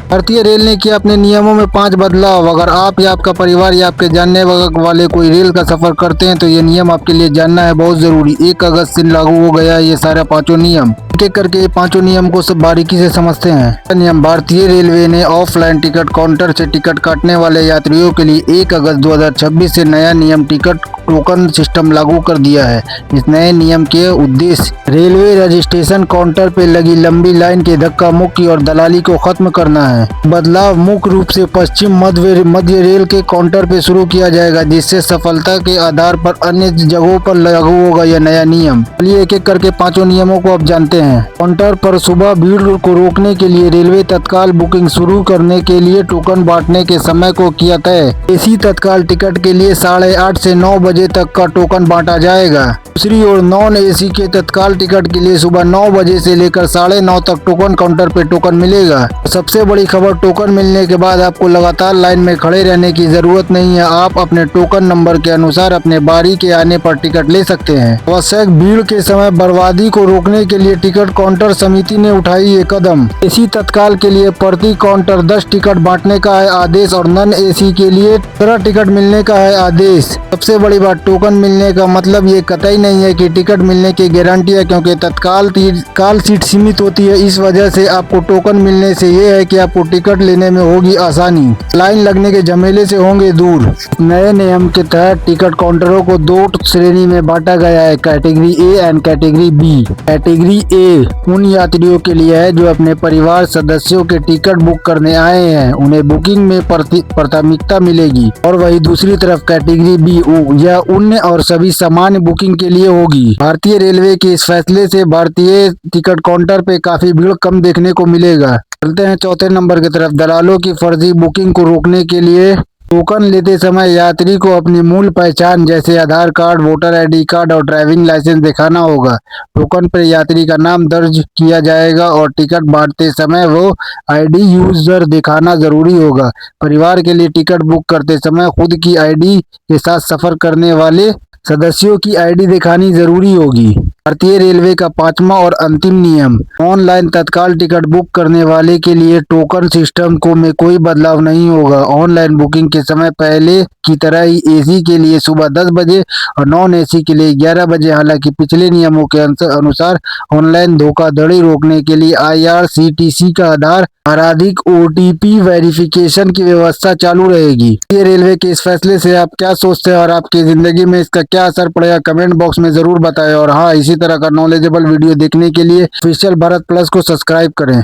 भारतीय रेल ने किया अपने नियमों में 5 बदलाव। अगर आप या आपका परिवार या आपके जानने वाले कोई रेल का सफर करते हैं तो ये नियम आपके लिए जानना है बहुत जरूरी। 1 अगस्त से लागू हो गया ये सारा 5 नियम। एक एक करके ये 5 नियम को सब बारीकी से समझते हैं। नियम: भारतीय रेलवे ने ऑफलाइन टिकट काउंटर से टिकट काटने वाले यात्रियों के लिए 1 अगस्त 2026 से नया नियम टिकट टोकन सिस्टम लागू कर दिया है। इस नए नियम के उद्देश्य रेलवे रजिस्ट्रेशन काउंटर पे लगी लंबी लाइन के धक्का मुक्की और दलाली को खत्म करना है। बदलाव मुख्य रूप से पश्चिम मध्य रेल के काउंटर पे शुरू किया जाएगा, जिससे सफलता के आधार पर अन्य जगहों पर लागू होगा यह नया नियम। चलिए एक एक करके 5 नियमों को अब जानते हैं। काउंटर पर सुबह भीड़ को रोकने के लिए रेलवे तत्काल बुकिंग शुरू करने के लिए टोकन बांटने के समय को किया तय। एसी तत्काल टिकट के लिए 8:30 से 9 बजे तक का टोकन बांटा जाएगा। दूसरी ओर नॉन एसी के तत्काल टिकट के लिए सुबह 9 बजे से लेकर 9:30 तक टोकन काउंटर पे टोकन मिलेगा। सबसे बड़ी खबर, टोकन मिलने के बाद आपको लगातार लाइन में खड़े रहने की जरूरत नहीं है। आप अपने टोकन नंबर के अनुसार अपने बारी के आने पर टिकट ले सकते हैं। आवश्यक भीड़ के समय बर्बादी को रोकने के लिए टिकट काउंटर समिति ने उठाई ये कदम। एसी तत्काल के लिए प्रति काउंटर 10 टिकट बांटने का है आदेश और नॉन एसी के लिए 13 टिकट मिलने का है आदेश। सबसे बड़ी बात, टोकन मिलने का मतलब ये कतई नहीं है कि टिकट मिलने की गारंटी है, क्योंकि तत्काल सीट सीमित होती है। इस वजह से आपको टोकन मिलने से ये है कि आपको टिकट लेने में होगी आसानी, लाइन लगने के झमेले से होंगे दूर। नए नियम के तहत टिकट काउंटरों को 2 श्रेणी में बांटा गया है, category A and category B. Category A उन यात्रियों के लिए है जो अपने परिवार सदस्यों के टिकट बुक करने आए हैं, उन्हें बुकिंग में प्राथमिकता मिलेगी। और वही दूसरी तरफ कैटेगरी बी, यह उन और सभी सामान्य बुकिंग के लिए होगी। भारतीय रेलवे के इस फैसले से भारतीय टिकट काउंटर पे काफी भीड़ कम देखने को मिलेगा। चलते हैं चौथे नंबर की तरफ। दलालों की फर्जी बुकिंग को रोकने के लिए टोकन लेते समय यात्री को अपनी मूल पहचान जैसे आधार कार्ड, वोटर आईडी कार्ड और ड्राइविंग लाइसेंस दिखाना होगा। टोकन पर यात्री का नाम दर्ज किया जाएगा और टिकट बांटते समय वो आईडी यूजर दिखाना जरूरी होगा। परिवार के लिए टिकट बुक करते समय खुद की आईडी के साथ सफर करने वाले सदस्यों की आईडी दिखानी जरूरी होगी। भारतीय रेलवे का 5वां और अंतिम नियम, ऑनलाइन तत्काल टिकट बुक करने वाले के लिए टोकन सिस्टम में कोई बदलाव नहीं होगा। ऑनलाइन बुकिंग के समय पहले की तरह ही एसी के लिए सुबह 10 बजे और नॉन एसी के लिए 11 बजे। हालांकि पिछले नियमों के अनुसार ऑनलाइन धोखाधड़ी रोकने के लिए IRCTC का आधार आधारित OTP वेरिफिकेशन की व्यवस्था चालू रहेगी। ये रेलवे के इस फैसले से आप क्या सोचते हैं और आपकी जिंदगी में इसका क्या असर पड़ेगा, कमेंट बॉक्स में जरूर बताएं। और हाँ, इसी तरह का नॉलेजेबल वीडियो देखने के लिए ऑफिशियल भारत प्लस को सब्सक्राइब करें।